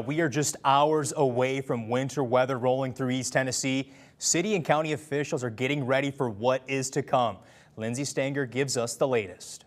we are just hours away from winter weather rolling through East Tennessee. City and county officials are getting ready for what is to come. Lindsay Stanger gives us the latest.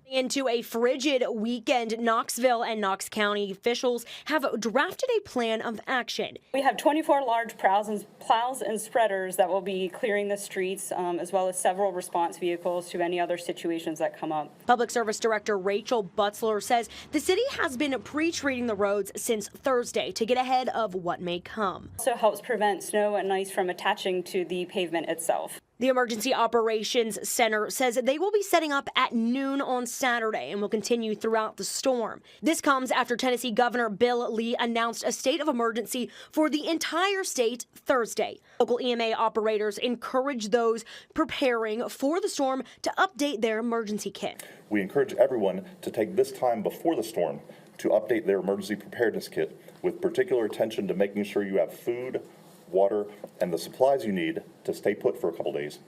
Into a frigid weekend, Knoxville and Knox County officials have drafted a plan of action. We have 24 large plows and spreaders that will be clearing the streets, as well as several response vehicles to any other situations that come up. Public Service Director Rachel Butzler says the city has been pre-treating the roads since Thursday to get ahead of what may come. Also helps prevent snow and ice from attaching to the pavement itself. The Emergency Operations Center says they will be setting up at noon on Saturday and will continue throughout the storm. This comes after Tennessee Governor Bill Lee announced a state of emergency for the entire state Thursday. Local EMA operators encourage those preparing for the storm to update their emergency kit. We encourage everyone to take this time before the storm to update their emergency preparedness kit with particular attention to making sure you have food, water, and the supplies you need to stay put for a couple days.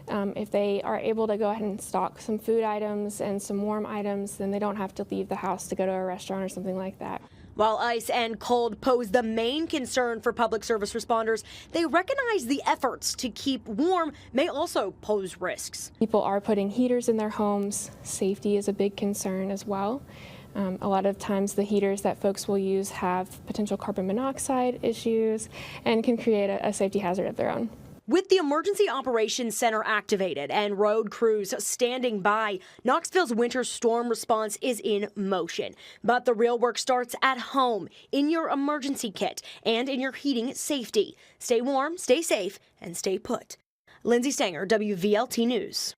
If they are able to go ahead and stock some food items and some warm items, then they don't have to leave the house to go to a restaurant or something like that. While ice and cold pose the main concern for public service responders, they recognize the efforts to keep warm may also pose risks. People are putting heaters in their homes. Safety is a big concern as well. A lot of times the heaters that folks will use have potential carbon monoxide issues and can create a safety hazard of their own. With the Emergency Operations Center activated and road crews standing by, Knoxville's winter storm response is in motion. But the real work starts at home, in your emergency kit, and in your heating safety. Stay warm, stay safe, and stay put. Lindsay Stanger, WVLT News.